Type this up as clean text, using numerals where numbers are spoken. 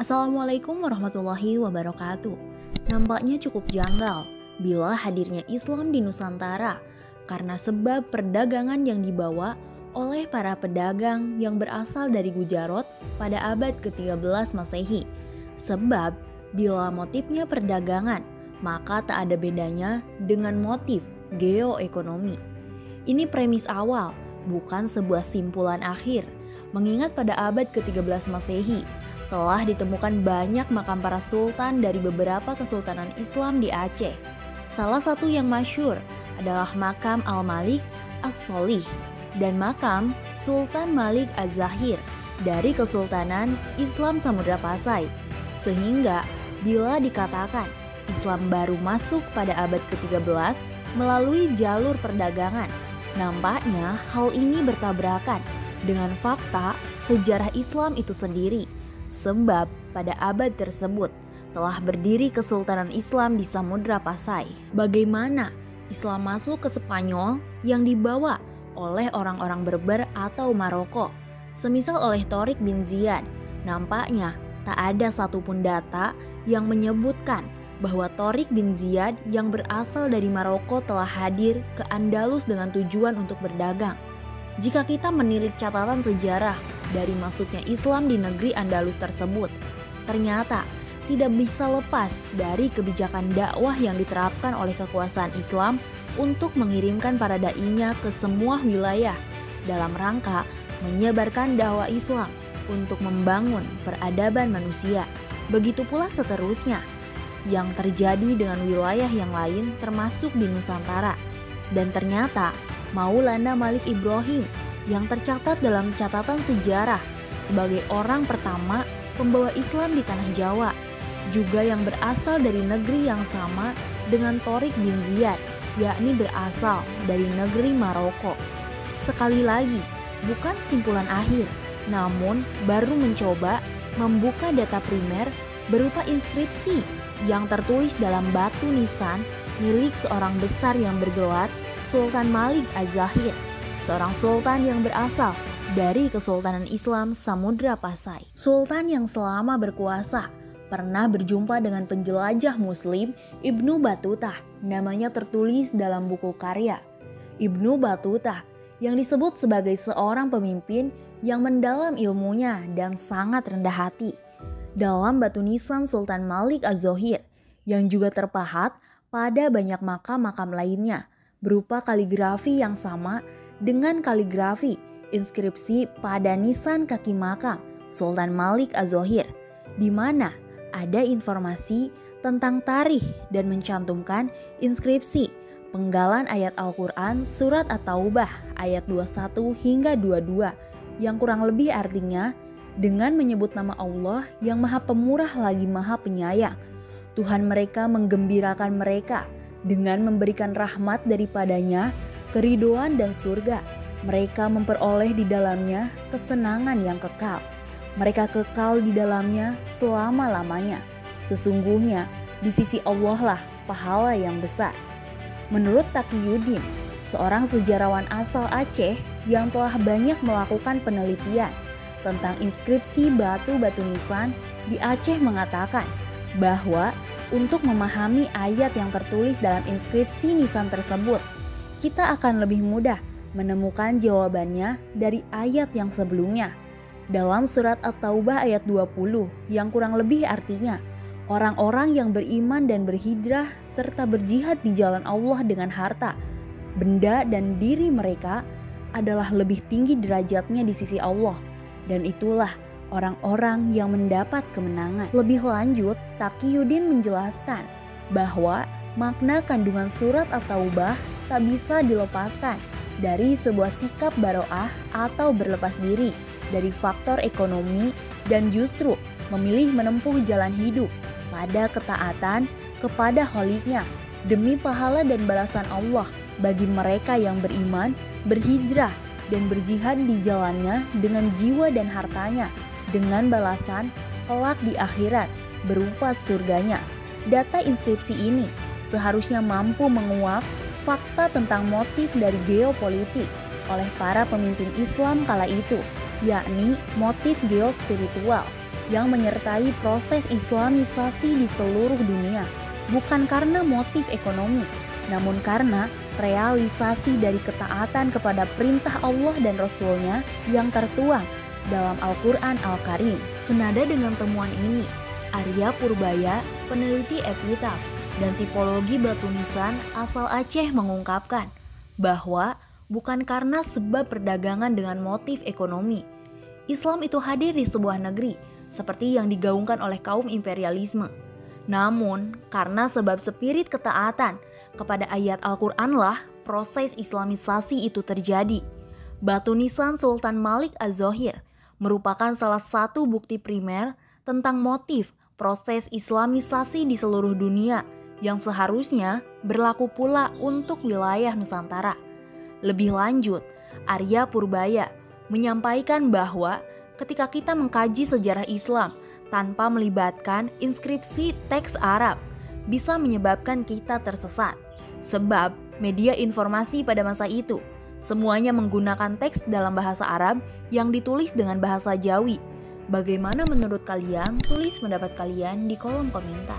Assalamualaikum warahmatullahi wabarakatuh. Nampaknya cukup janggal bila hadirnya Islam di Nusantara karena sebab perdagangan yang dibawa oleh para pedagang yang berasal dari Gujarat pada abad ke-13 Masehi. Sebab bila motifnya perdagangan, maka tak ada bedanya dengan motif geoekonomi. Ini premis awal, bukan sebuah simpulan akhir. Mengingat pada abad ke-13 Masehi, telah ditemukan banyak makam para sultan dari beberapa kesultanan Islam di Aceh. Salah satu yang masyhur adalah makam Al-Malik As-Solih dan makam Sultan Malik Az-Zahir dari Kesultanan Islam Samudra Pasai. Sehingga bila dikatakan Islam baru masuk pada abad ke-13 melalui jalur perdagangan, nampaknya hal ini bertabrakan dengan fakta sejarah Islam itu sendiri. Sebab pada abad tersebut telah berdiri Kesultanan Islam di Samudra Pasai. Bagaimana Islam masuk ke Spanyol yang dibawa oleh orang-orang Berber atau Maroko, semisal oleh Torik bin Ziyad? Nampaknya tak ada satupun data yang menyebutkan bahwa Torik bin Ziyad yang berasal dari Maroko telah hadir ke Andalus dengan tujuan untuk berdagang. Jika kita menilik catatan sejarah dari masuknya Islam di negeri Andalus tersebut, ternyata tidak bisa lepas dari kebijakan dakwah yang diterapkan oleh kekuasaan Islam untuk mengirimkan para da'inya ke semua wilayah dalam rangka menyebarkan dakwah Islam untuk membangun peradaban manusia. Begitu pula seterusnya yang terjadi dengan wilayah yang lain termasuk di Nusantara. Dan ternyata Maulana Malik Ibrahim yang tercatat dalam catatan sejarah sebagai orang pertama pembawa Islam di tanah Jawa, juga yang berasal dari negeri yang sama dengan Torik bin Ziyad, yakni berasal dari negeri Maroko. Sekali lagi, bukan simpulan akhir, namun baru mencoba membuka data primer berupa inskripsi yang tertulis dalam batu nisan milik seorang besar yang bergelar Sultan Malik Az-Zahir, seorang sultan yang berasal dari Kesultanan Islam Samudra Pasai. Sultan yang selama berkuasa pernah berjumpa dengan penjelajah Muslim Ibnu Battuta, namanya tertulis dalam buku karya. Ibnu Battuta yang disebut sebagai seorang pemimpin yang mendalam ilmunya dan sangat rendah hati. Dalam batu nisan Sultan Malik Az-Zahir yang juga terpahat pada banyak makam-makam lainnya berupa kaligrafi yang sama dengan kaligrafi inskripsi pada nisan kaki makam Sultan Malik Az-Zahir, di mana ada informasi tentang tarikh dan mencantumkan inskripsi penggalan ayat Al-Quran surat At-Taubah ayat 21 hingga 22 yang kurang lebih artinya dengan menyebut nama Allah yang maha pemurah lagi maha penyayang. Tuhan mereka menggembirakan mereka dengan memberikan rahmat daripadanya, keridoan dan surga. Mereka memperoleh di dalamnya kesenangan yang kekal. Mereka kekal di dalamnya selama-lamanya. Sesungguhnya di sisi Allah lah pahala yang besar. Menurut Taqiyuddin, seorang sejarawan asal Aceh yang telah banyak melakukan penelitian tentang inskripsi batu-batu nisan di Aceh, mengatakan bahwa untuk memahami ayat yang tertulis dalam inskripsi nisan tersebut, kita akan lebih mudah menemukan jawabannya dari ayat yang sebelumnya. Dalam surat At-Taubah ayat 20 yang kurang lebih artinya, orang-orang yang beriman dan berhijrah serta berjihad di jalan Allah dengan harta, benda dan diri mereka adalah lebih tinggi derajatnya di sisi Allah, dan itulah orang-orang yang mendapat kemenangan. Lebih lanjut, Taqiyuddin menjelaskan bahwa makna kandungan surat At-Taubah tak bisa dilepaskan dari sebuah sikap baro'ah atau berlepas diri dari faktor ekonomi dan justru memilih menempuh jalan hidup pada ketaatan kepada Kholiknya demi pahala dan balasan Allah bagi mereka yang beriman, berhijrah dan berjihad di jalannya dengan jiwa dan hartanya, dengan balasan kelak di akhirat berupa surganya. Data inskripsi ini seharusnya mampu menguak fakta tentang motif dari geopolitik oleh para pemimpin Islam kala itu, yakni motif geospiritual. yang menyertai proses Islamisasi di seluruh dunia, bukan karena motif ekonomi, namun karena realisasi dari ketaatan kepada perintah Allah dan Rasul-Nya yang tertuang dalam Al-Quran Al-Karim. Senada dengan temuan ini, Arya Purbaya, peneliti epitaf dan tipologi batu nisan asal Aceh mengungkapkan bahwa bukan karena sebab perdagangan dengan motif ekonomi, Islam itu hadir di sebuah negeri seperti yang digaungkan oleh kaum imperialisme. Namun, karena sebab spirit ketaatan kepada ayat Al-Quranlah proses Islamisasi itu terjadi. Batu nisan Sultan Malik Az-Zohir merupakan salah satu bukti primer tentang motif proses Islamisasi di seluruh dunia yang seharusnya berlaku pula untuk wilayah Nusantara. Lebih lanjut, Arya Purbaya menyampaikan bahwa ketika kita mengkaji sejarah Islam tanpa melibatkan inskripsi teks Arab, bisa menyebabkan kita tersesat. Sebab media informasi pada masa itu semuanya menggunakan teks dalam bahasa Arab yang ditulis dengan bahasa Jawi. Bagaimana menurut kalian? Tulis pendapat kalian di kolom komentar.